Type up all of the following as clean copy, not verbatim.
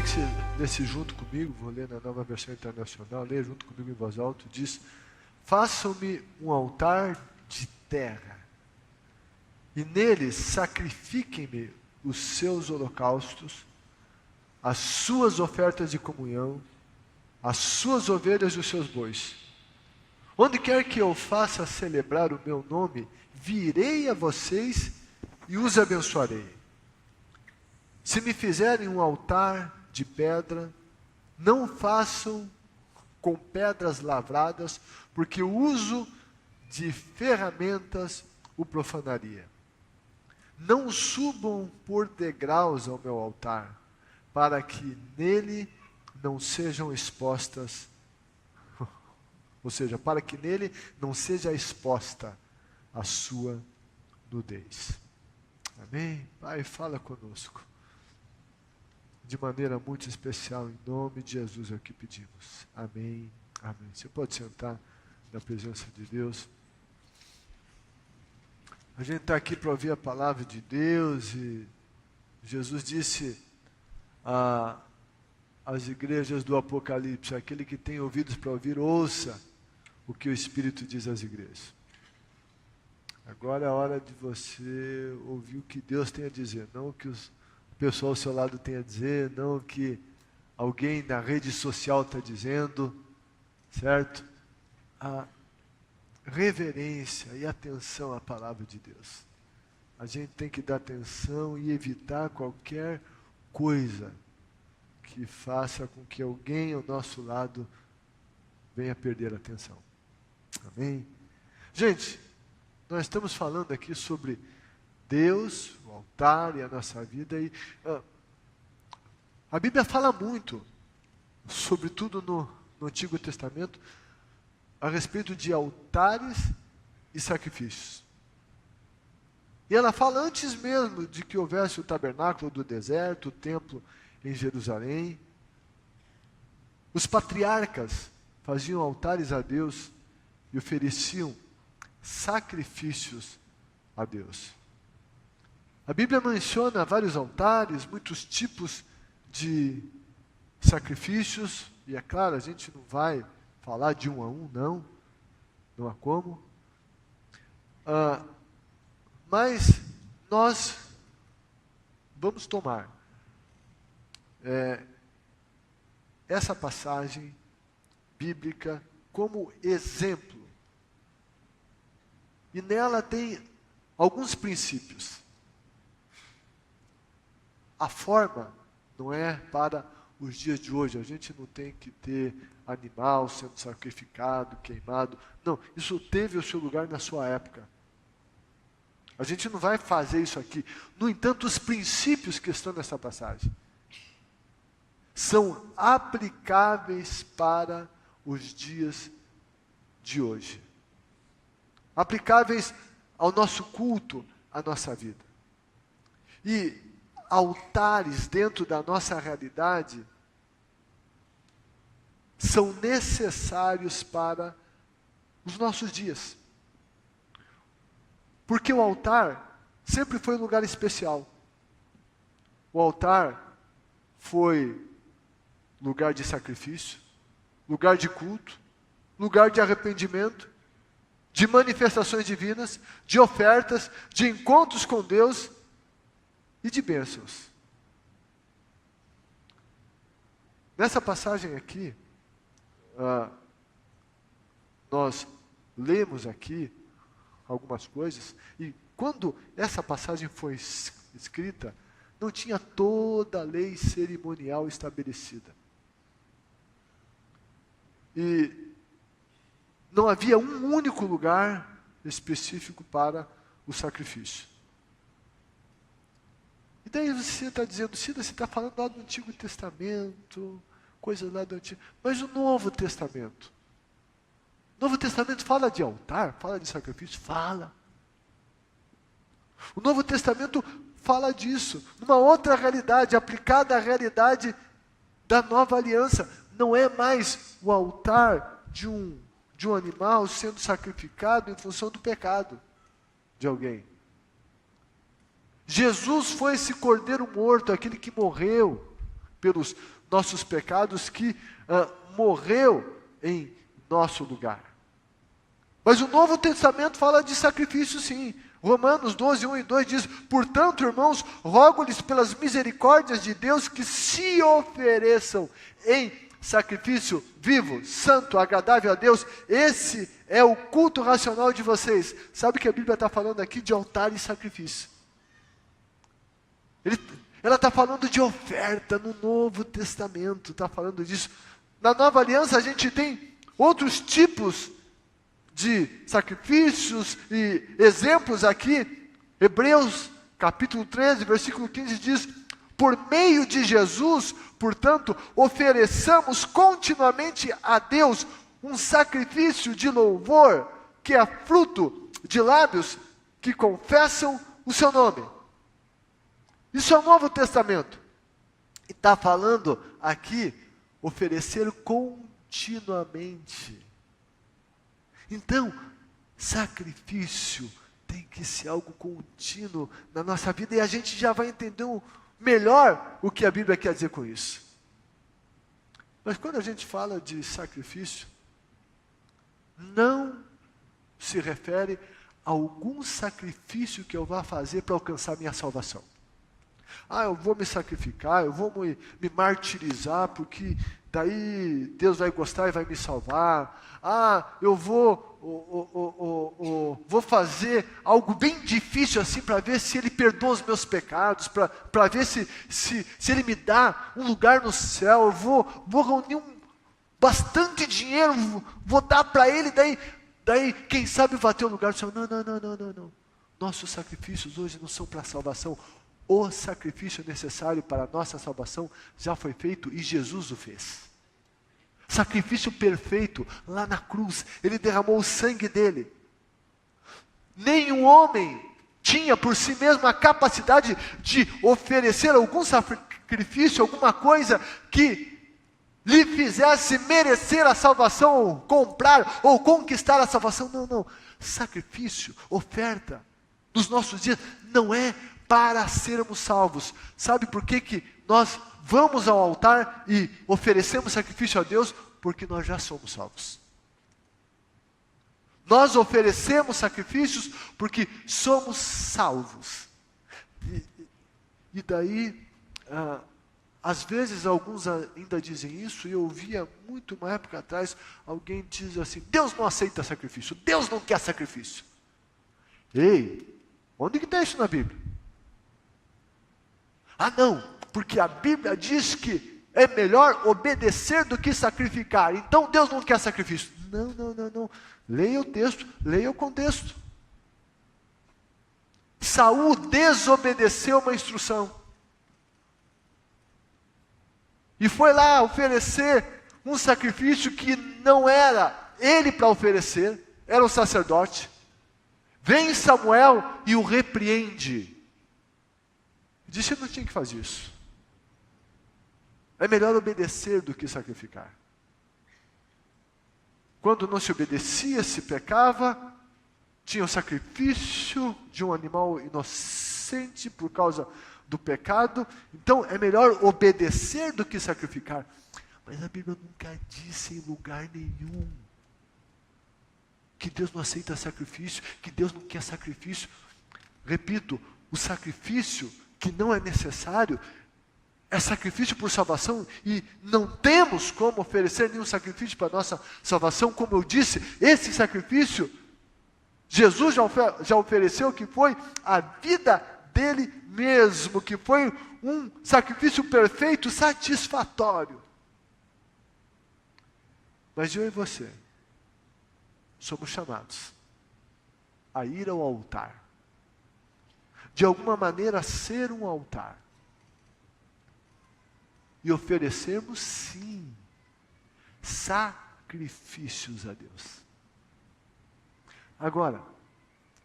que você lesse junto comigo, vou ler na Nova Versão Internacional, leia junto comigo em voz alta, diz: façam-me um altar de terra, e nele sacrifiquem-me os seus holocaustos, as suas ofertas de comunhão, as suas ovelhas e os seus bois. Onde quer que eu faça celebrar o meu nome, virei a vocês e os abençoarei. Se me fizerem um altar de pedra, não façam com pedras lavradas, porque o uso de ferramentas o profanaria. Não subam por degraus ao meu altar, para que nele não sejam expostas, ou seja, para que nele não seja exposta a sua nudez. Amém? Pai, fala conosco. De maneira muito especial, em nome de Jesus é o que pedimos. Amém, amém. Você pode sentar na presença de Deus. A gente está aqui para ouvir a palavra de Deus e Jesus disse às igrejas do Apocalipse: aquele que tem ouvidos para ouvir, ouça o que o Espírito diz às igrejas. Agora é a hora de você ouvir o que Deus tem a dizer, não o que o pessoal ao seu lado tem a dizer, não o que alguém na rede social está dizendo, certo? A reverência e atenção à palavra de Deus. A gente tem que dar atenção e evitar qualquer coisa que faça com que alguém ao nosso lado venha perder a atenção. Amém? Gente, nós estamos falando aqui sobre Deus, o altar e a nossa vida. E a Bíblia fala muito, sobretudo no Antigo Testamento, a respeito de altares e sacrifícios. E ela fala antes mesmo de que houvesse o tabernáculo do deserto, o templo em Jerusalém. Os patriarcas faziam altares a Deus e ofereciam sacrifícios a Deus. A Bíblia menciona vários altares, muitos tipos de sacrifícios, e é claro, a gente não vai falar de um a um, não há como. Mas nós vamos tomar essa passagem bíblica como exemplo. E nela tem alguns princípios. A forma não é para os dias de hoje. A gente não tem que ter animal sendo sacrificado, queimado. Não, isso teve o seu lugar na sua época. A gente não vai fazer isso aqui. No entanto, os princípios que estão nessa passagem são aplicáveis para os dias de hoje. Aplicáveis ao nosso culto, à nossa vida. E altares dentro da nossa realidade são necessários para os nossos dias. Porque o altar sempre foi um lugar especial. O altar foi lugar de sacrifício, lugar de culto, lugar de arrependimento, de manifestações divinas, de ofertas, de encontros com Deus e de bênçãos. Nessa passagem aqui, nós lemos aqui algumas coisas, e quando essa passagem foi escrita, não tinha toda a lei cerimonial estabelecida. E não havia um único lugar específico para o sacrifício. E daí você está dizendo: Cida, você está falando lá do Antigo Testamento, coisas lá do Antigo. Mas o Novo Testamento? O Novo Testamento fala de altar, fala de sacrifício? Fala. O Novo Testamento fala disso, numa outra realidade, aplicada à realidade da nova aliança. Não é mais o altar de um animal sendo sacrificado em função do pecado de alguém. Jesus foi esse cordeiro morto, aquele que morreu pelos nossos pecados, que morreu em nosso lugar. Mas o Novo Testamento fala de sacrifício, sim. Romanos 12, 1 e 2 diz: portanto, irmãos, rogo-lhes pelas misericórdias de Deus que se ofereçam em sacrifício vivo, santo, agradável a Deus. Esse é o culto racional de vocês. Sabe que a Bíblia está falando aqui de altar e sacrifício. Ela está falando de oferta no Novo Testamento, está falando disso. Na Nova Aliança a gente tem outros tipos de sacrifícios e exemplos aqui. Hebreus capítulo 13, versículo 15 diz: por meio de Jesus, portanto, ofereçamos continuamente a Deus um sacrifício de louvor, que é fruto de lábios que confessam o seu nome. Isso é o Novo Testamento. E está falando aqui, oferecer continuamente. Então, sacrifício tem que ser algo contínuo na nossa vida, e a gente já vai entender melhor o que a Bíblia quer dizer com isso. Mas quando a gente fala de sacrifício, não se refere a algum sacrifício que eu vá fazer para alcançar minha salvação. Eu vou me sacrificar, eu vou me martirizar, porque daí Deus vai gostar e vai me salvar. Eu vou fazer algo bem difícil assim, para ver se Ele perdoa os meus pecados, para ver se Ele me dá um lugar no céu. Eu vou reunir bastante dinheiro, vou dar para Ele, daí quem sabe vai ter um lugar no céu. Não. Nossos sacrifícios hoje não são para salvação. O sacrifício necessário para a nossa salvação já foi feito e Jesus o fez. Sacrifício perfeito lá na cruz. Ele derramou o sangue dele. Nenhum homem tinha por si mesmo a capacidade de oferecer algum sacrifício, alguma coisa que lhe fizesse merecer a salvação, ou comprar ou conquistar a salvação. Não. Sacrifício, oferta, nos nossos dias, não é para sermos salvos. Sabe por que nós vamos ao altar e oferecemos sacrifício a Deus? Porque nós já somos salvos. Nós oferecemos sacrifícios porque somos salvos. E daí, às vezes alguns ainda dizem isso, e eu ouvia muito uma época atrás, alguém diz assim: Deus não aceita sacrifício, Deus não quer sacrifício. Ei, onde que está isso na Bíblia? Não, porque a Bíblia diz que é melhor obedecer do que sacrificar, então Deus não quer sacrifício. Não. Leia o texto, leia o contexto. Saul desobedeceu uma instrução. E foi lá oferecer um sacrifício que não era ele para oferecer, era o sacerdote. Vem Samuel e o repreende. Disse que não tinha que fazer isso. É melhor obedecer do que sacrificar. Quando não se obedecia, se pecava, tinha o sacrifício de um animal inocente por causa do pecado. Então é melhor obedecer do que sacrificar. Mas a Bíblia nunca disse em lugar nenhum que Deus não aceita sacrifício, que Deus não quer sacrifício. Repito, o sacrifício que não é necessário é sacrifício por salvação, e não temos como oferecer nenhum sacrifício para a nossa salvação. Como eu disse, esse sacrifício Jesus já ofereceu, que foi a vida dele mesmo, que foi um sacrifício perfeito, satisfatório. Mas eu e você somos chamados a ir ao altar, de alguma maneira ser um altar, e oferecermos sim sacrifícios a Deus. Agora,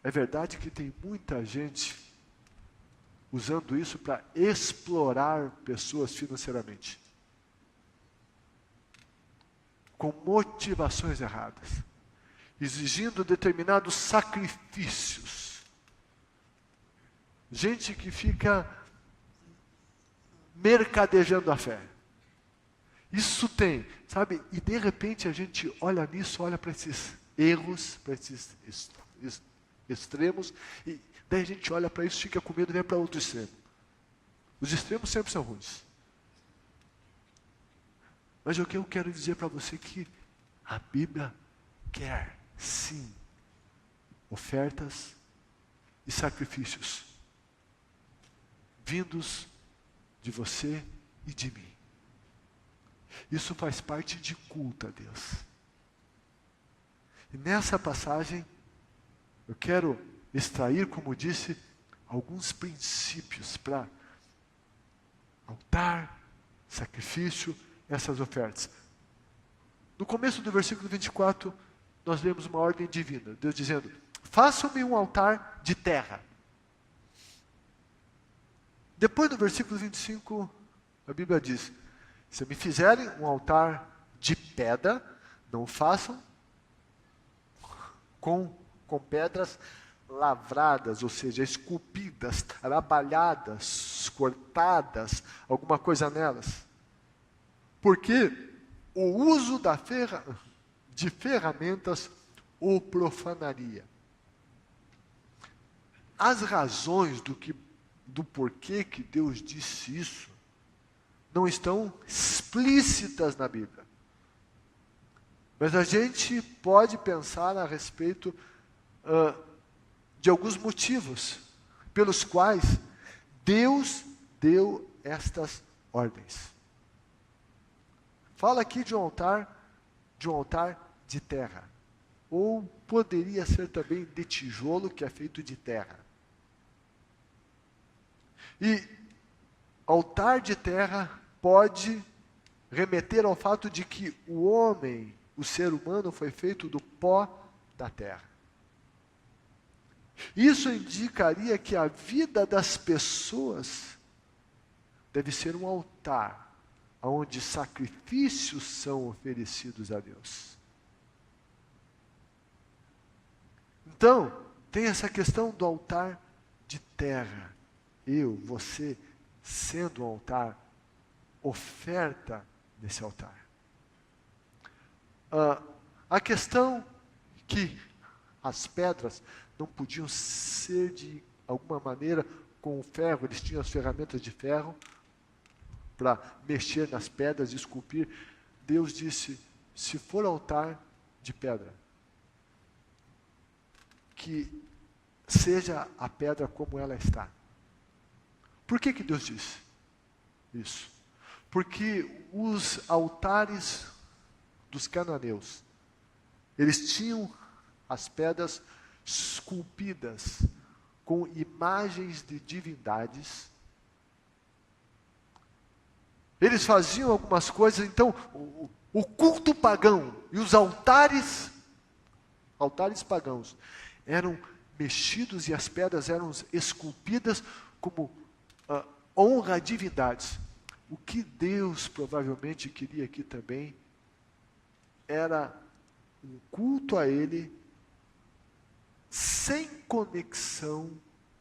é verdade que tem muita gente usando isso para explorar pessoas financeiramente, com motivações erradas, exigindo determinados sacrifícios. Gente que fica mercadejando a fé. Isso tem, sabe? E de repente a gente olha nisso, olha para esses erros, para esses extremos, e daí a gente olha para isso, fica com medo e vem para outro extremo. Os extremos sempre são ruins. Mas o que eu quero dizer para você é que a Bíblia quer, sim, ofertas e sacrifícios vindos de você e de mim. Isso faz parte de culto a Deus. E nessa passagem, eu quero extrair, como disse, alguns princípios para altar, sacrifício, essas ofertas. No começo do versículo 24, nós lemos uma ordem divina. Deus dizendo, façam-me um altar de terra. Depois do versículo 25, a Bíblia diz, se me fizerem um altar de pedra, não façam com pedras lavradas, ou seja, esculpidas, trabalhadas, cortadas, alguma coisa nelas. Porque o uso de ferramentas o profanaria. As razões do porquê que Deus disse isso não estão explícitas na Bíblia. Mas a gente pode pensar a respeito de alguns motivos pelos quais Deus deu estas ordens. Fala aqui de um altar de terra. Ou poderia ser também de tijolo, que é feito de terra. E altar de terra pode remeter ao fato de que o homem, o ser humano, foi feito do pó da terra. Isso indicaria que a vida das pessoas deve ser um altar, onde sacrifícios são oferecidos a Deus. Então, tem essa questão do altar de terra. Eu, você, sendo um altar, oferta nesse altar. A questão que as pedras não podiam ser de alguma maneira com o ferro, eles tinham as ferramentas de ferro para mexer nas pedras e esculpir. Deus disse, se for altar de pedra, que seja a pedra como ela está. Por que Deus disse isso? Porque os altares dos cananeus, eles tinham as pedras esculpidas com imagens de divindades. Eles faziam algumas coisas, então o culto pagão e os altares pagãos, eram mexidos e as pedras eram esculpidas como honra a divindades. O que Deus provavelmente queria aqui também era um culto a Ele sem conexão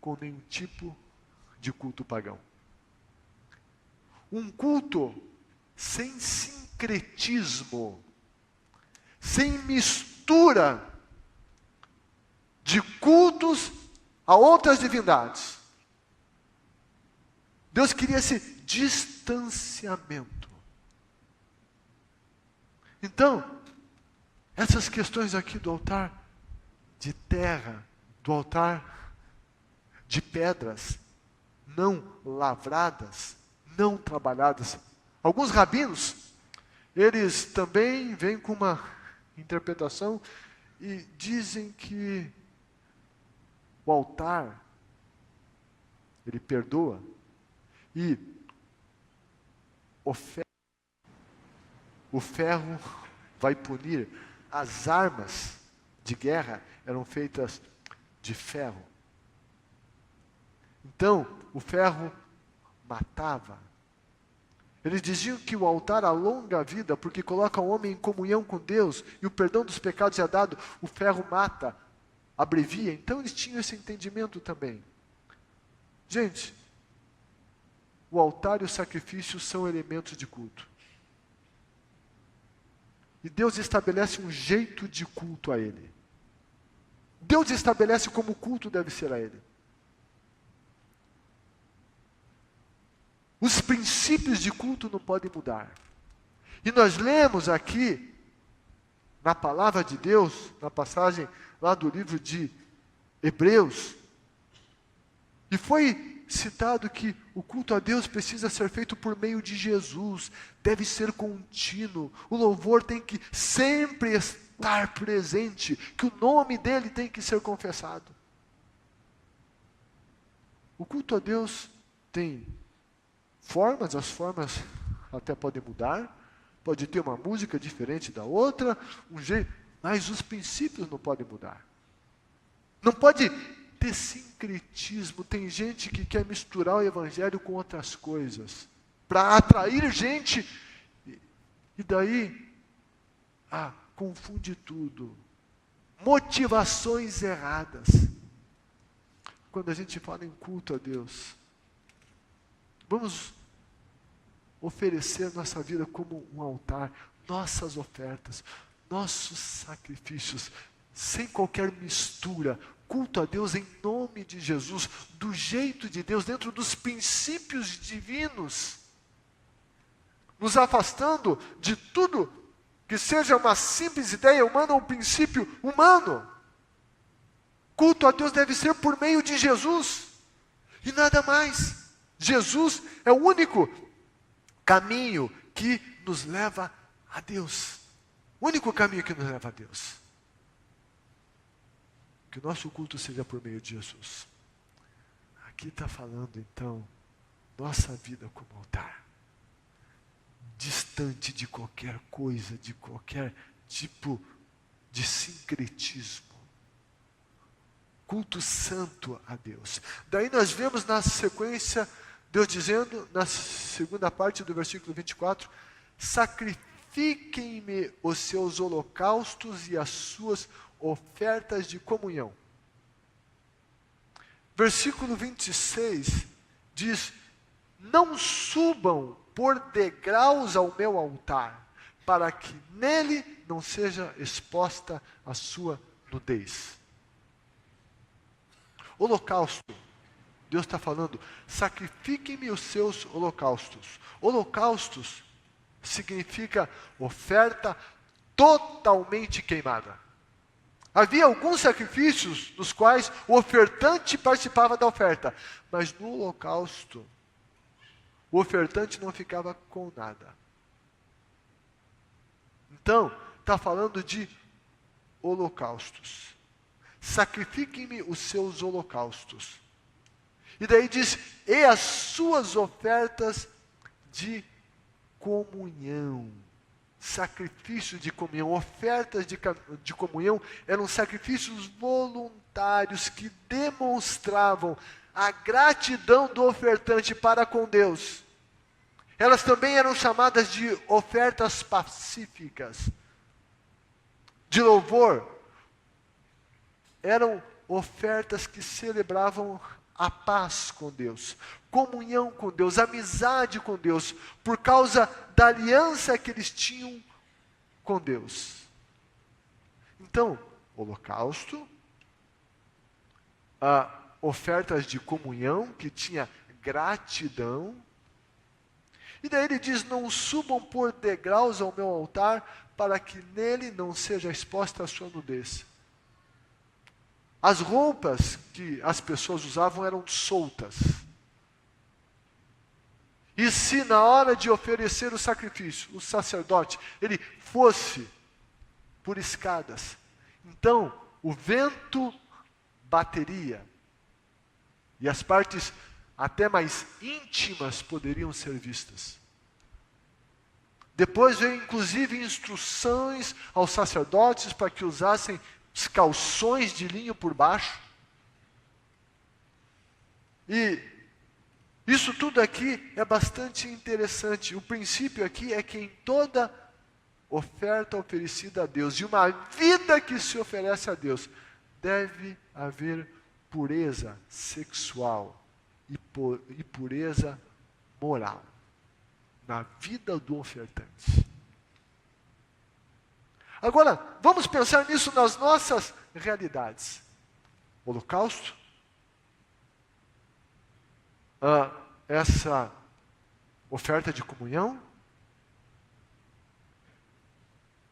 com nenhum tipo de culto pagão. Um culto sem sincretismo, sem mistura de cultos a outras divindades. Deus queria esse distanciamento. Então, essas questões aqui do altar de terra, do altar de pedras, não lavradas, não trabalhadas. Alguns rabinos, eles também vêm com uma interpretação e dizem que o altar, ele perdoa e o ferro vai punir. As armas de guerra eram feitas de ferro. Então, o ferro matava. Eles diziam que o altar alonga a vida, porque coloca o homem em comunhão com Deus, e o perdão dos pecados é dado, o ferro mata, abrevia. Então eles tinham esse entendimento também. Gente, o altar e o sacrifício são elementos de culto. E Deus estabelece um jeito de culto a Ele. Deus estabelece como o culto deve ser a Ele. Os princípios de culto não podem mudar. E nós lemos aqui, na palavra de Deus, na passagem lá do livro de Hebreus, e foi citado que o culto a Deus precisa ser feito por meio de Jesus, deve ser contínuo, o louvor tem que sempre estar presente, que o nome dele tem que ser confessado. O culto a Deus tem formas, as formas até podem mudar, pode ter uma música diferente da outra, um jeito, mas os princípios não podem mudar. Não pode ter sincretismo. Tem gente que quer misturar o evangelho com outras coisas, para atrair gente, e daí, confunde tudo. Motivações erradas. Quando a gente fala em culto a Deus, vamos oferecer nossa vida como um altar, nossas ofertas, nossos sacrifícios, sem qualquer mistura, culto a Deus em nome de Jesus, do jeito de Deus, dentro dos princípios divinos, nos afastando de tudo que seja uma simples ideia humana ou um princípio humano. Culto a Deus deve ser por meio de Jesus, e nada mais. Jesus é o único caminho que nos leva a Deus. O único caminho que nos leva a Deus. Que o nosso culto seja por meio de Jesus. Aqui está falando então, nossa vida como altar. Distante de qualquer coisa, de qualquer tipo de sincretismo. Culto santo a Deus. Daí nós vemos na sequência, Deus dizendo, na segunda parte do versículo 24, sacrifiquem-me os seus holocaustos e as suas ofertas de comunhão. Versículo 26 diz, não subam por degraus ao meu altar, para que nele não seja exposta a sua nudez. Holocausto. Deus está falando, sacrifiquem-me os seus holocaustos. Holocaustos significa oferta totalmente queimada. Havia alguns sacrifícios nos quais o ofertante participava da oferta, mas no holocausto, o ofertante não ficava com nada. Então, está falando de holocaustos. Sacrifiquem-me os seus holocaustos. E daí diz, e as suas ofertas de comunhão. Sacrifício de comunhão, ofertas de comunhão eram sacrifícios voluntários que demonstravam a gratidão do ofertante para com Deus. Elas também eram chamadas de ofertas pacíficas, de louvor. Eram ofertas que celebravam a paz com Deus, comunhão com Deus, amizade com Deus, por causa da aliança que eles tinham com Deus. Então, holocausto, ofertas de comunhão, que tinha gratidão, e daí ele diz, não subam por degraus ao meu altar, para que nele não seja exposta a sua nudez. As roupas que as pessoas usavam eram soltas. E se na hora de oferecer o sacrifício, o sacerdote, ele fosse por escadas, então o vento bateria, e as partes até mais íntimas poderiam ser vistas. Depois veio inclusive instruções aos sacerdotes para que usassem os calções de linho por baixo. E isso tudo aqui é bastante interessante. O princípio aqui é que em toda oferta oferecida a Deus, de uma vida que se oferece a Deus, deve haver pureza sexual e pureza moral na vida do ofertante. Agora, vamos pensar nisso nas nossas realidades. Holocausto, essa oferta de comunhão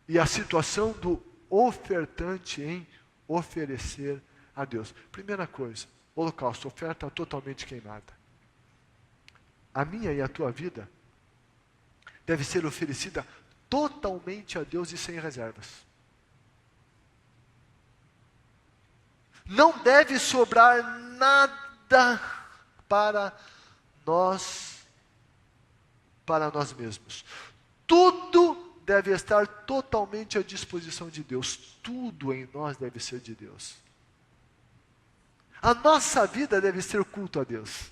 e a situação do ofertante em oferecer a Deus. Primeira coisa, holocausto, oferta totalmente queimada. A minha e a tua vida deve ser oferecida totalmente a Deus e sem reservas. Não deve sobrar nada para nós mesmos. Tudo deve estar totalmente à disposição de Deus. Tudo em nós deve ser de Deus. A nossa vida deve ser culto a Deus.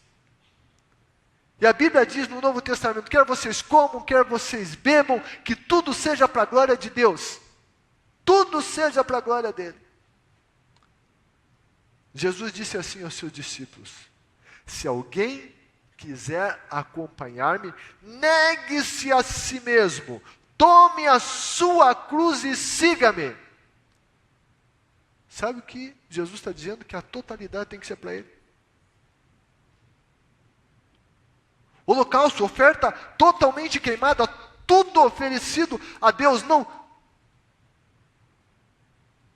E a Bíblia diz no Novo Testamento, quer vocês comam, quer vocês bebam, que tudo seja para a glória de Deus. Tudo seja para a glória dele. Jesus disse assim aos seus discípulos: se alguém quiser acompanhar-me, negue-se a si mesmo, tome a sua cruz e siga-me. Sabe o que Jesus está dizendo? Que a totalidade tem que ser para ele. Holocausto, oferta totalmente queimada, tudo oferecido a Deus,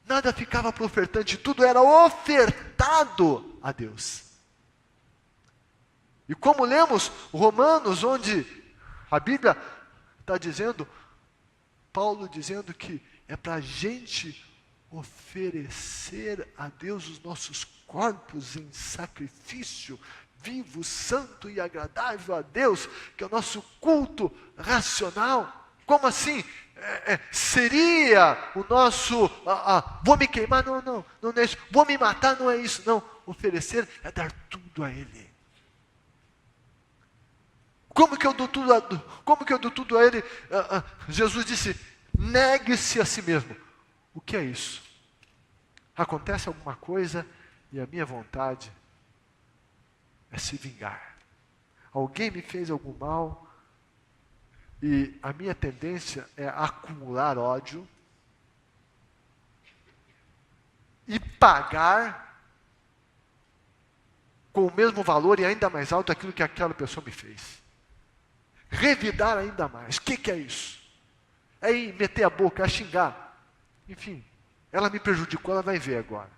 nada ficava para o ofertante, tudo era ofertado a Deus. E como lemos Romanos, onde a Bíblia está dizendo, Paulo dizendo que é para a gente oferecer a Deus os nossos corpos em sacrifício vivo, santo e agradável a Deus, que é o nosso culto racional. Como assim? Seria o nosso, vou me queimar, não é isso, vou me matar, não é isso, não, oferecer é dar tudo a Ele. Como que eu dou tudo a Ele? Jesus disse, negue-se a si mesmo. O que é isso? Acontece alguma coisa e a minha vontade é se vingar. Alguém me fez algum mal e a minha tendência é acumular ódio e pagar com o mesmo valor e ainda mais alto aquilo que aquela pessoa me fez. Revidar ainda mais. O que é isso? É ir meter a boca, é xingar. Enfim, ela me prejudicou, ela vai ver agora.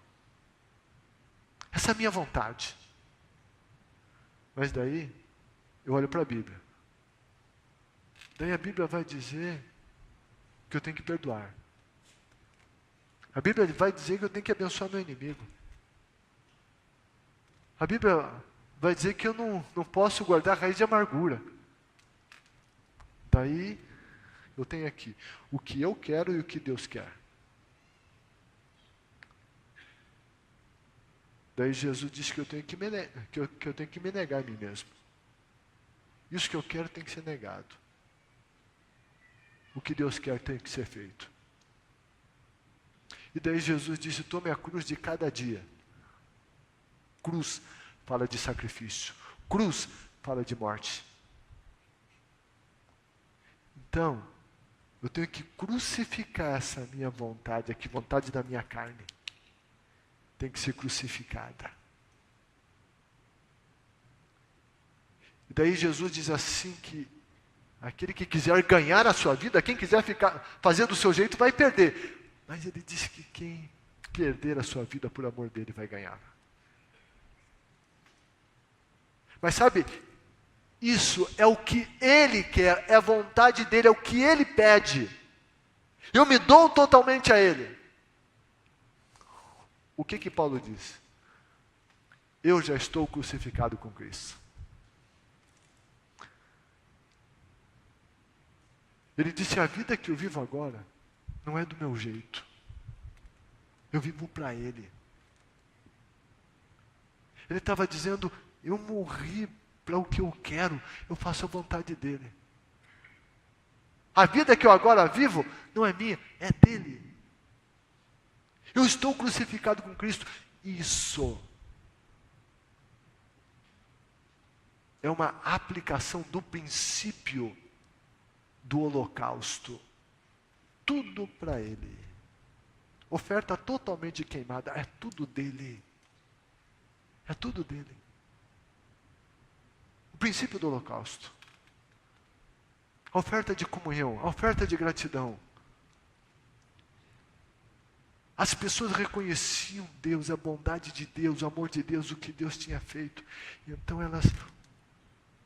Essa é a minha vontade. Mas daí, eu olho para a Bíblia. Daí a Bíblia vai dizer que eu tenho que perdoar. A Bíblia vai dizer que eu tenho que abençoar meu inimigo. A Bíblia vai dizer que eu não posso guardar raiz de amargura. Daí, eu tenho aqui o que eu quero e o que Deus quer. Daí Jesus disse que eu tenho que me negar a mim mesmo. Isso que eu quero tem que ser negado. O que Deus quer tem que ser feito. E daí Jesus disse, tome a cruz de cada dia. Cruz fala de sacrifício. Cruz fala de morte. Então, eu tenho que crucificar essa minha vontade aqui, vontade da minha carne. Tem que ser crucificada. E daí Jesus diz assim que aquele que quiser ganhar a sua vida, quem quiser fazer do seu jeito vai perder. Mas ele diz que quem perder a sua vida por amor dele vai ganhar. Mas sabe, isso é o que ele quer, é a vontade dele, é o que ele pede. Eu me dou totalmente a ele. O que Paulo diz? Eu já estou crucificado com Cristo. Ele disse, a vida que eu vivo agora não é do meu jeito. Eu vivo para Ele. Ele estava dizendo, eu morri para o que eu quero, eu faço a vontade dEle. A vida que eu agora vivo não é minha, é dEle. Eu estou crucificado com Cristo. Isso é uma aplicação do princípio do holocausto. Tudo para Ele. Oferta totalmente queimada, é tudo dele. É tudo dele. O princípio do holocausto. A oferta de comunhão, a oferta de gratidão. As pessoas reconheciam Deus, a bondade de Deus, o amor de Deus, o que Deus tinha feito. Então elas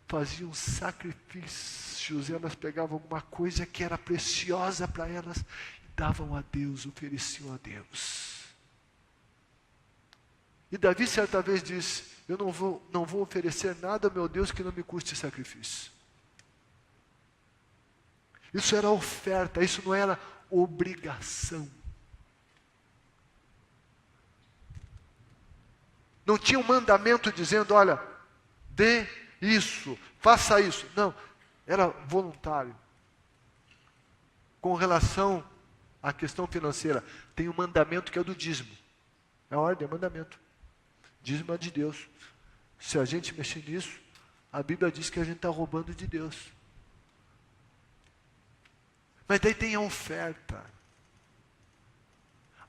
faziam sacrifícios, elas pegavam alguma coisa que era preciosa para elas e davam a Deus, ofereciam a Deus. E Davi certa vez disse: eu não vou oferecer nada ao meu Deus que não me custe sacrifício. Isso era oferta, isso não era obrigação. Não tinha um mandamento dizendo: olha, dê isso, faça isso. Não, era voluntário. Com relação à questão financeira, tem um mandamento que é o do dízimo. É a ordem, é mandamento. Dízimo é de Deus. Se a gente mexer nisso, a Bíblia diz que a gente está roubando de Deus. Mas daí tem a oferta.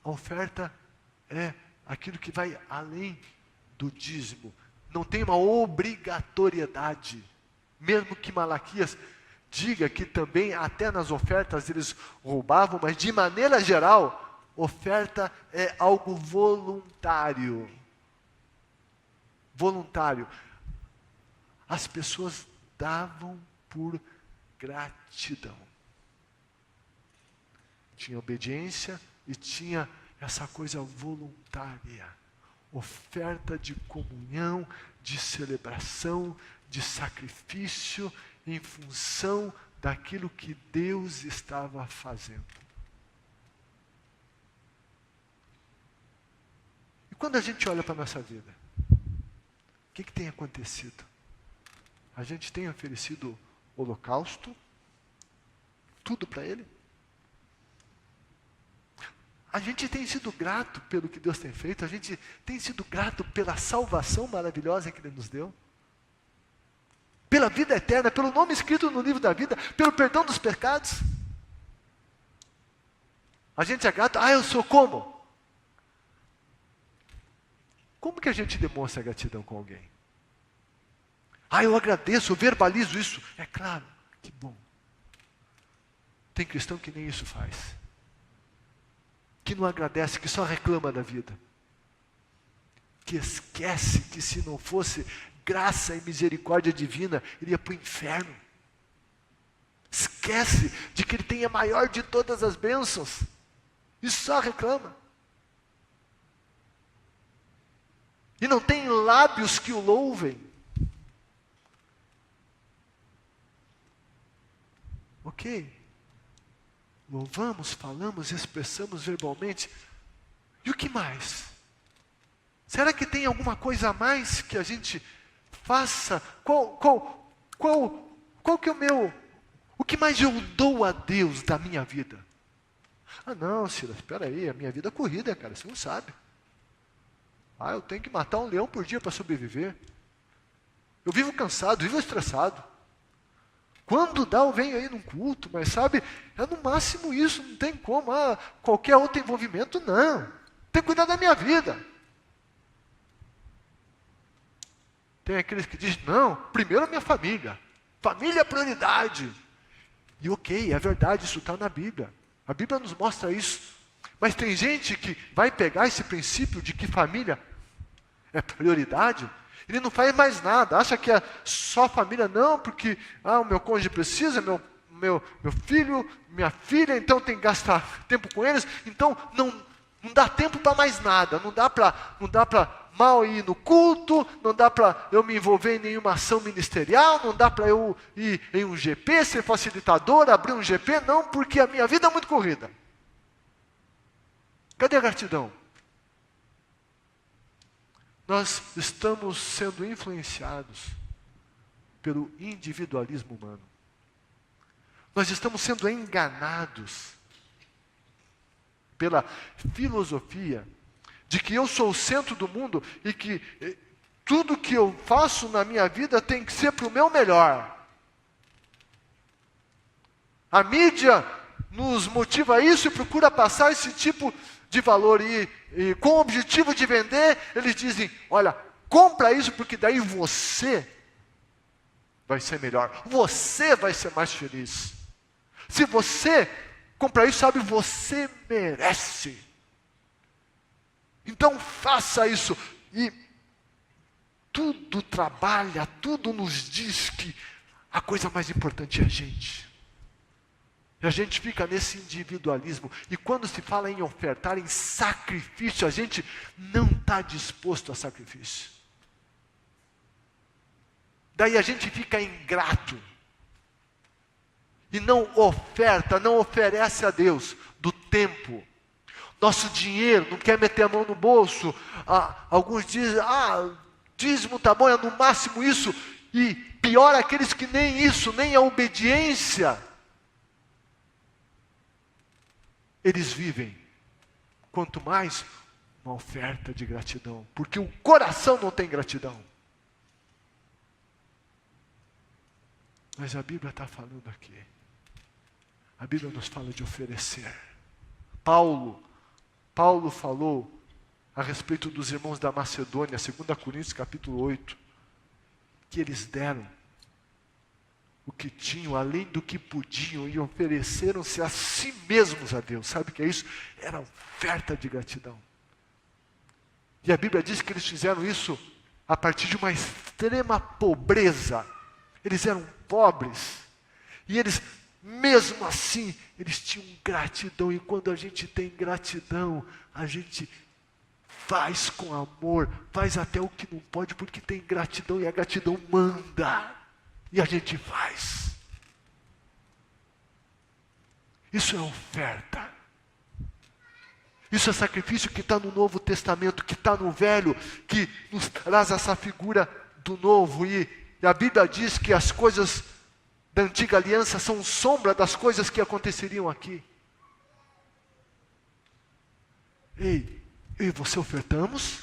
A oferta é aquilo que vai além do dízimo. Não tem uma obrigatoriedade. Mesmo que Malaquias diga que também até nas ofertas eles roubavam, mas de maneira geral, oferta é algo voluntário. Voluntário. As pessoas davam por gratidão. Tinha obediência e tinha essa coisa voluntária. Oferta de comunhão, de celebração, de sacrifício, em função daquilo que Deus estava fazendo. E quando a gente olha para a nossa vida, o que tem acontecido? A gente tem oferecido holocausto, tudo para Ele? A gente tem sido grato pelo que Deus tem feito, a gente tem sido grato pela salvação maravilhosa que Ele nos deu, pela vida eterna, pelo nome escrito no livro da vida, pelo perdão dos pecados. A gente é grato. Eu sou como? Como que a gente demonstra gratidão com alguém? Eu agradeço, eu verbalizo isso. É claro, que bom. Tem cristão que nem isso faz. Que não agradece, que só reclama da vida. Que esquece que se não fosse graça e misericórdia divina, ele ia para o inferno. Esquece de que ele tem a maior de todas as bênçãos. E só reclama. E não tem lábios que o louvem. Ok. Louvamos, falamos, expressamos verbalmente. E o que mais? Será que tem alguma coisa a mais que a gente faça? Qual que é o que mais eu dou a Deus da minha vida? Não, Silas, espera aí, a minha vida é corrida, cara, você não sabe. Eu tenho que matar um leão por dia para sobreviver. Eu vivo cansado, vivo estressado. Quando dá, eu venho aí num culto, mas sabe, é no máximo isso, não tem como, qualquer outro envolvimento, não. Tem que cuidar da minha vida. Tem aqueles que dizem, não, primeiro a minha família. Família é prioridade. E ok, é verdade, isso está na Bíblia. A Bíblia nos mostra isso. Mas tem gente que vai pegar esse princípio de que família é prioridade, ele não faz mais nada, acha que é só família, não, porque o meu cônjuge precisa, meu filho, minha filha, então tem que gastar tempo com eles, então não dá tempo para mais nada, não dá para mal ir no culto, não dá para eu me envolver em nenhuma ação ministerial, não dá para eu ir em um GP, ser facilitador, abrir um GP, não, porque a minha vida é muito corrida. Cadê a gratidão? Nós estamos sendo influenciados pelo individualismo humano. Nós estamos sendo enganados pela filosofia de que eu sou o centro do mundo e que Tudo que eu faço na minha vida tem que ser para o meu melhor. A mídia nos motiva a isso e procura passar esse tipo de valor. E com o objetivo de vender, eles dizem, olha, compra isso porque daí você vai ser melhor. Você vai ser mais feliz. Se você comprar isso, sabe, você merece. Então faça isso. E tudo trabalha, tudo nos diz que a coisa mais importante é a gente. E a gente fica nesse individualismo. E quando se fala em ofertar, em sacrifício, a gente não está disposto a sacrifício. Daí a gente fica ingrato. E não oferta, não oferece a Deus do tempo. Nosso dinheiro, não quer meter a mão no bolso. Alguns dizem, dízimo tá bom, é no máximo isso. E pior aqueles que nem isso, nem a obediência eles vivem. Quanto mais uma oferta de gratidão, porque o coração não tem gratidão. Mas a Bíblia está falando aqui. A Bíblia nos fala de oferecer. Paulo falou a respeito dos irmãos da Macedônia, 2 Coríntios capítulo 8, que eles deram o que tinham, além do que podiam, e ofereceram-se a si mesmos a Deus. Sabe o que é isso? Era oferta de gratidão. E a Bíblia diz que eles fizeram isso a partir de uma extrema pobreza. Eles eram pobres. E eles, mesmo assim, eles tinham gratidão. E quando a gente tem gratidão, a gente faz com amor, faz até o que não pode, porque tem gratidão e a gratidão manda. E a gente faz. Isso é oferta. Isso é sacrifício que está no Novo Testamento, que está no Velho, que nos traz essa figura do Novo. E a Bíblia diz que as coisas da antiga aliança são sombra das coisas que aconteceriam aqui. Ei, eu e você ofertamos?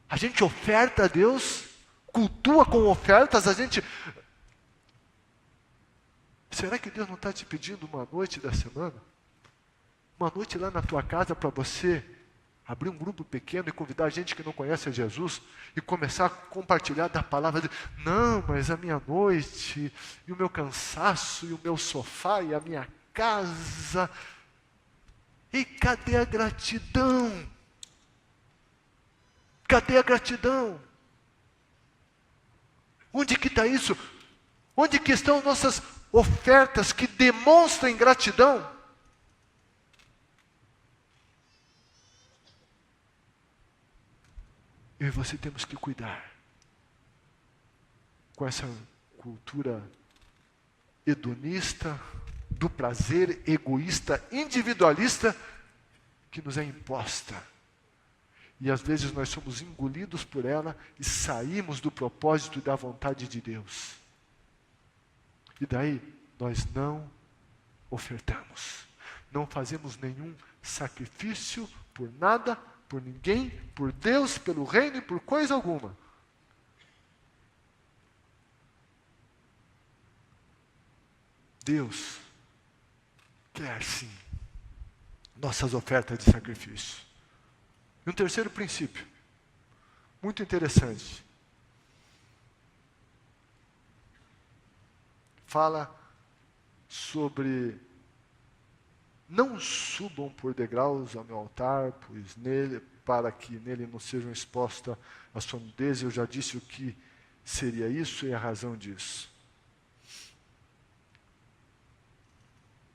A gente oferta a Deus? Cultua com ofertas? Será que Deus não está te pedindo uma noite da semana? Uma noite lá na tua casa para você abrir um grupo pequeno e convidar gente que não conhece a Jesus e começar a compartilhar da palavra dele. Não, mas a minha noite, e o meu cansaço, e o meu sofá, e a minha casa. E cadê a gratidão? Cadê a gratidão? Onde que está isso? Onde que estão nossas ofertas que demonstram gratidão? Eu e você temos que cuidar com essa cultura hedonista, do prazer, egoísta, individualista, que nos é imposta. E às vezes nós somos engolidos por ela e saímos do propósito e da vontade de Deus. E daí nós não ofertamos. Não fazemos nenhum sacrifício por nada, por ninguém, por Deus, pelo reino e por coisa alguma. Deus quer sim nossas ofertas de sacrifício. E um terceiro princípio, muito interessante. Fala sobre não subam por degraus ao meu altar, pois para que nele não sejam expostas a sua nudez. Eu já disse o que seria isso e a razão disso.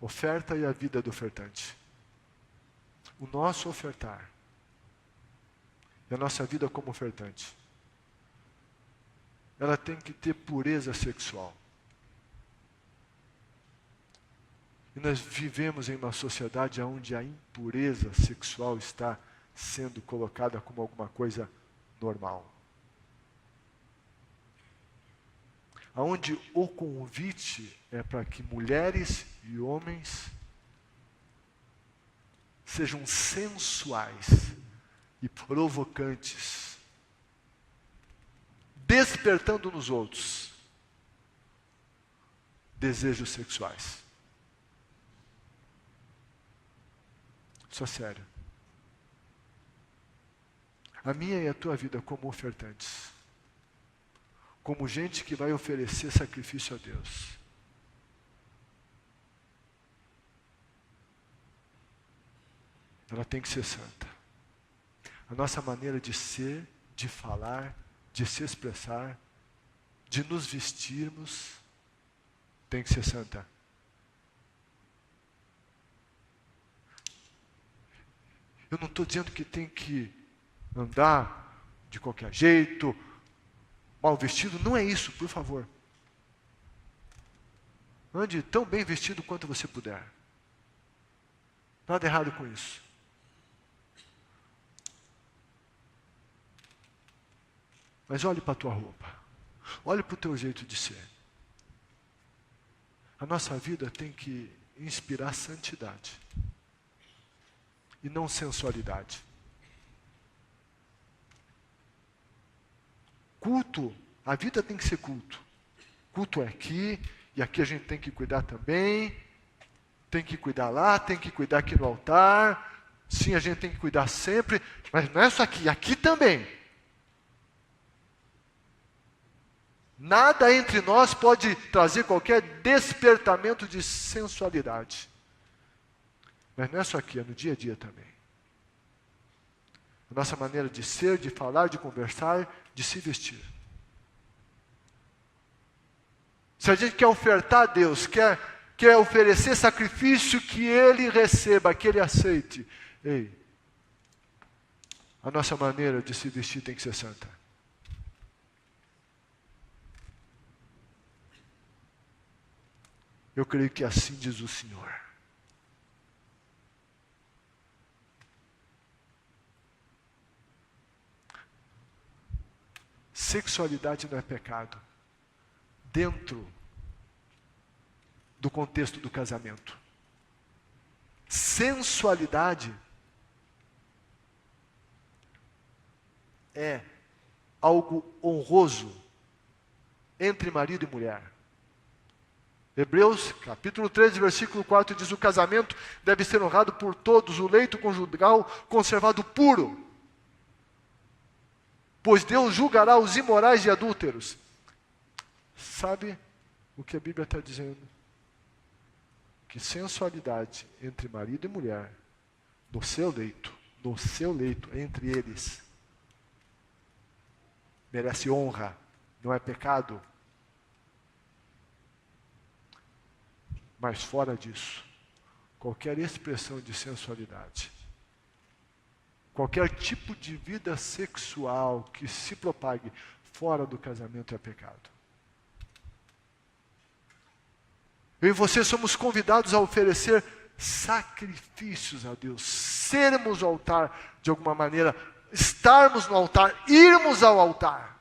Oferta e a vida do ofertante. O nosso ofertar e a nossa vida como ofertante, ela tem que ter pureza sexual. E nós vivemos em uma sociedade onde a impureza sexual está sendo colocada como alguma coisa normal. Onde o convite é para que mulheres e homens sejam sensuais e provocantes despertando nos outros desejos sexuais. Isso é sério. A minha e a tua vida como ofertantes, como gente que vai oferecer sacrifício a Deus, ela tem que ser santa. A nossa maneira de ser, de falar, de se expressar, de nos vestirmos, tem que ser santa. Eu não estou dizendo que tem que andar de qualquer jeito, mal vestido, não é isso, por favor. Ande tão bem vestido quanto você puder. Nada errado com isso. Mas olhe para a tua roupa. Olhe para o teu jeito de ser. A nossa vida tem que inspirar santidade. E não sensualidade. Culto, a vida tem que ser culto. Culto é aqui, e aqui a gente tem que cuidar também. Tem que cuidar lá, tem que cuidar aqui no altar. Sim, a gente tem que cuidar sempre, mas não é só aqui, aqui também. Nada entre nós pode trazer qualquer despertamento de sensualidade. Mas não é só aqui, é no dia a dia também. A nossa maneira de ser, de falar, de conversar, de se vestir. Se a gente quer ofertar a Deus, quer oferecer sacrifício que Ele receba, que Ele aceite. Ei, a nossa maneira de se vestir tem que ser santa. Eu creio que assim diz o Senhor. Sexualidade não é pecado dentro do contexto do casamento. Sensualidade é algo honroso entre marido e mulher. Hebreus, capítulo 13, versículo 4, diz: o casamento deve ser honrado por todos, o leito conjugal conservado puro, pois Deus julgará os imorais e adúlteros. Sabe o que a Bíblia está dizendo? Que sensualidade entre marido e mulher, no seu leito, entre eles, merece honra, não é pecado. Mas fora disso, qualquer expressão de sensualidade, qualquer tipo de vida sexual que se propague fora do casamento é pecado. Eu e você somos convidados a oferecer sacrifícios a Deus, sermos o altar de alguma maneira, estarmos no altar, irmos ao altar.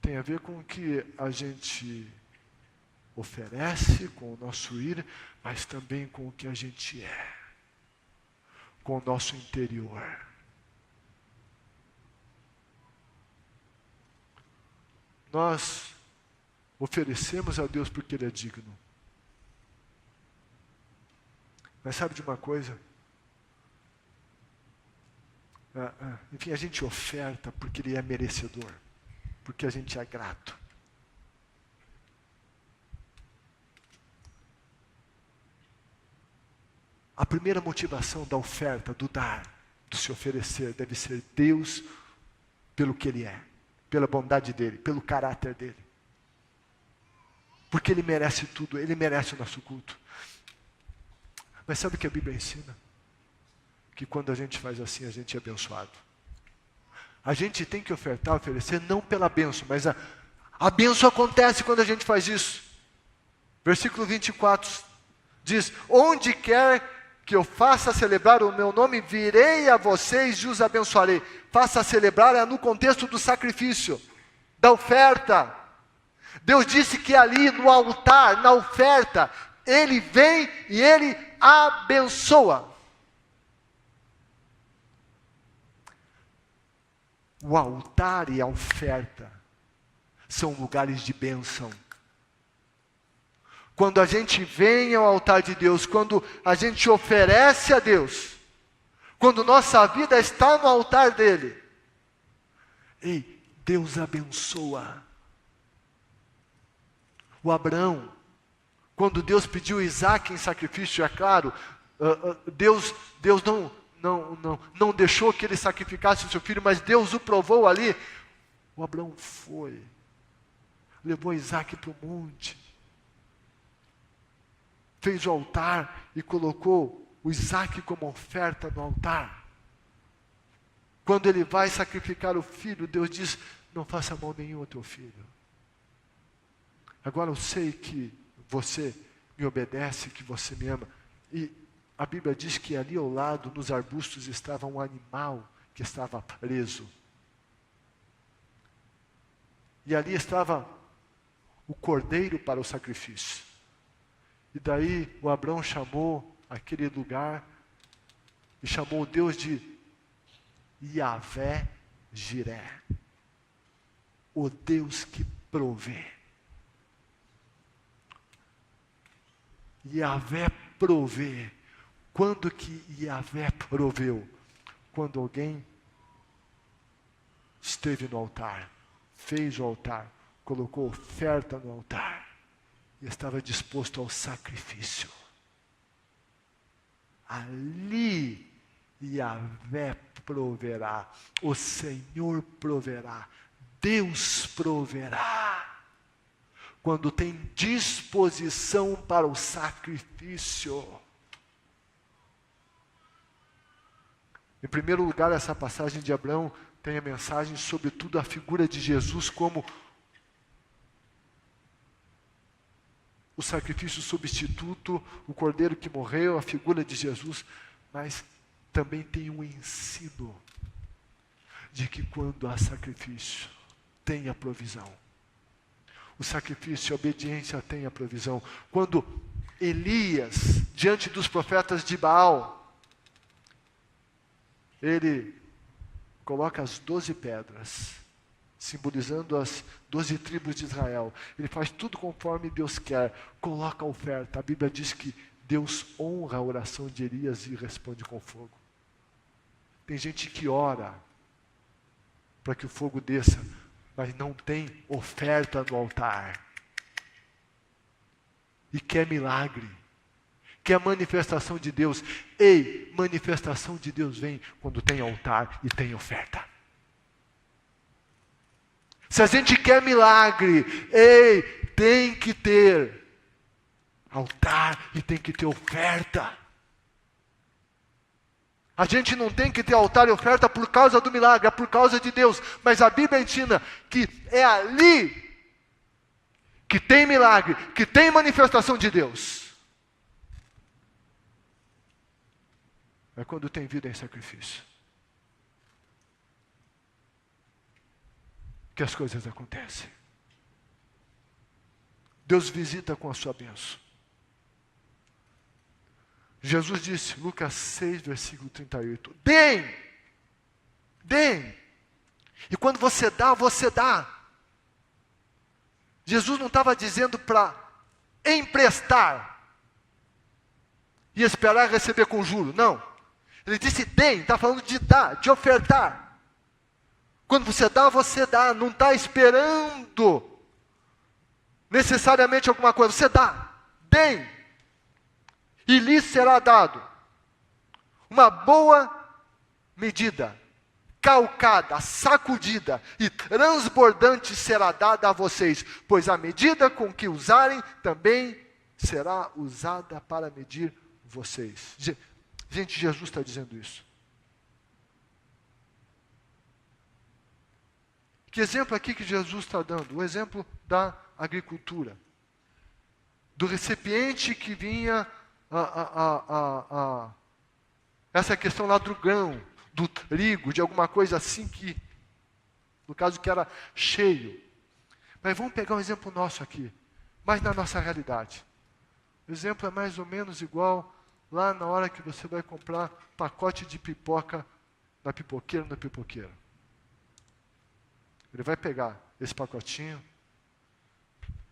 Tem a ver com o que a gente oferece, com o nosso ir, mas também com o que a gente é, com o nosso interior. Nós oferecemos a Deus porque Ele é digno. Mas sabe de uma coisa? Enfim, a gente oferta porque Ele é merecedor, porque a gente é grato. A primeira motivação da oferta, do dar, do se oferecer, deve ser Deus pelo que Ele é, pela bondade dEle, pelo caráter dEle. Porque Ele merece tudo, Ele merece o nosso culto. Mas sabe o que a Bíblia ensina? Que quando a gente faz assim, a gente é abençoado. A gente tem que oferecer não pela bênção, mas a bênção acontece quando a gente faz isso. Versículo 24 diz: onde quer que eu faça celebrar o meu nome, virei a vocês e os abençoarei. Faça celebrar é no contexto do sacrifício, da oferta. Deus disse que ali no altar, na oferta, Ele vem e Ele abençoa. O altar e a oferta são lugares de bênção. Quando a gente vem ao altar de Deus, quando a gente oferece a Deus, quando nossa vida está no altar dele, ei, Deus abençoa. O Abraão, quando Deus pediu Isaac em sacrifício, é claro, Deus não deixou que ele sacrificasse o seu filho, mas Deus o provou ali. O Abraão foi, levou Isaac para o monte, fez o altar e colocou o Isaac como oferta no altar. Quando ele vai sacrificar o filho, Deus diz: não faça mal nenhum ao teu filho. Agora eu sei que você me obedece, que você me ama. E a Bíblia diz que ali ao lado, nos arbustos, estava um animal que estava preso. E ali estava o cordeiro para o sacrifício. E daí o Abraão chamou aquele lugar, e chamou o Deus de Yahvé Jiré, o Deus que provê. Yahvé provê. Quando que Yahvé proveu? Quando alguém esteve no altar, fez o altar, colocou oferta no altar, e estava disposto ao sacrifício. Ali Yahvé proverá, o Senhor proverá, Deus proverá. Quando tem disposição para o sacrifício. Em primeiro lugar, essa passagem de Abraão tem a mensagem, sobretudo, a figura de Jesus como o sacrifício substituto, o cordeiro que morreu, a figura de Jesus, mas também tem um ensino de que quando há sacrifício, tem a provisão. O sacrifício, a obediência tem a provisão. Quando Elias, diante dos profetas de Baal, ele coloca as 12 pedras, simbolizando as 12 tribos de Israel. Ele faz tudo conforme Deus quer, coloca a oferta. A Bíblia diz que Deus honra a oração de Elias e responde com fogo. Tem gente que ora para que o fogo desça, mas não tem oferta no altar. E quer milagre, quer manifestação de Deus. Ei, manifestação de Deus vem quando tem altar e tem oferta. Se a gente quer milagre, ei, tem que ter altar e tem que ter oferta. A gente não tem que ter altar e oferta por causa do milagre, é por causa de Deus. Mas a Bíblia ensina que é ali que tem milagre, que tem manifestação de Deus. É quando tem vida em sacrifício que as coisas acontecem. Deus visita com a sua bênção. Jesus disse, Lucas 6, versículo 38, deem. E quando você dá, você dá. Jesus não estava dizendo para emprestar e esperar receber com juros, não. Ele disse deem, está falando de dar, de ofertar. Quando você dá, não está esperando necessariamente alguma coisa, você dá, deem. E lhes será dado uma boa medida, calcada, sacudida e transbordante será dada a vocês, pois a medida com que usarem também será usada para medir vocês. Gente, Jesus está dizendo isso. Que exemplo aqui que Jesus está dando? O exemplo da agricultura. Do recipiente que vinha essa questão lá do grão, do trigo, de alguma coisa assim que, no caso que era cheio. Mas vamos pegar um exemplo nosso aqui, mas na nossa realidade. O exemplo é mais ou menos igual lá na hora que você vai comprar pacote de pipoca na pipoqueira, Ele vai pegar esse pacotinho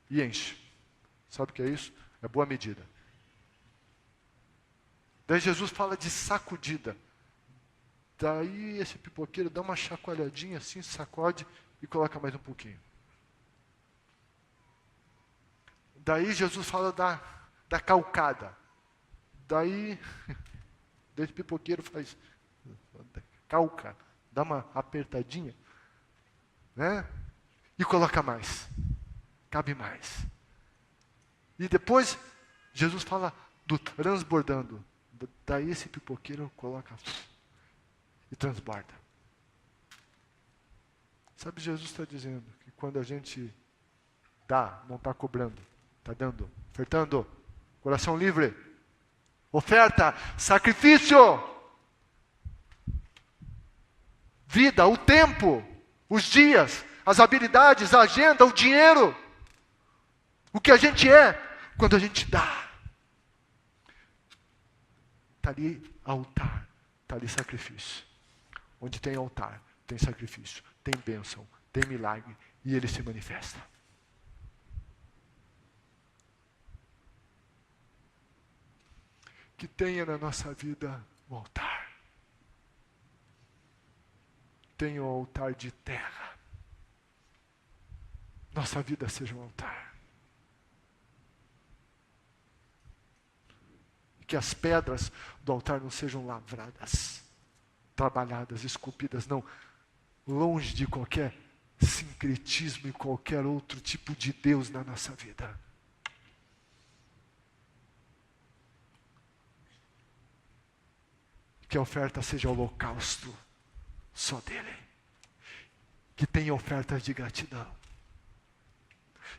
e enche. Sabe o que é isso? É boa medida. Daí Jesus fala de sacudida. Daí esse pipoqueiro dá uma chacoalhadinha assim, sacode e coloca mais um pouquinho. Daí Jesus fala da calcada. Daí esse pipoqueiro faz calca, dá uma apertadinha, né? E coloca mais. Cabe mais. E depois Jesus fala do transbordando. Daí esse pipoqueiro coloca e transborda. Sabe, Jesus está dizendo que quando a gente dá, não está cobrando, está dando, ofertando, coração livre, oferta, sacrifício, vida, o tempo, os dias, as habilidades, a agenda, o dinheiro, o que a gente é, quando a gente dá. Está ali altar, está ali sacrifício. Onde tem altar, tem sacrifício, tem bênção, tem milagre, e ele se manifesta. Que tenha na nossa vida um altar. Tenha um altar de terra. Nossa vida seja um altar. Que as pedras do altar não sejam lavradas, trabalhadas, esculpidas, não. Longe de qualquer sincretismo e qualquer outro tipo de Deus na nossa vida. Que a oferta seja holocausto só dele. Que tenha ofertas de gratidão.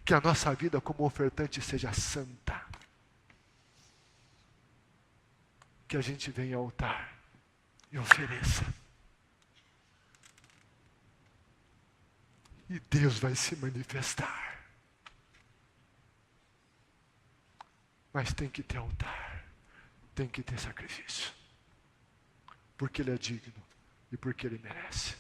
Que a nossa vida como ofertante seja santa. Que a gente venha ao altar e ofereça. E Deus vai se manifestar. Mas tem que ter altar. Tem que ter sacrifício. Porque Ele é digno e porque Ele merece.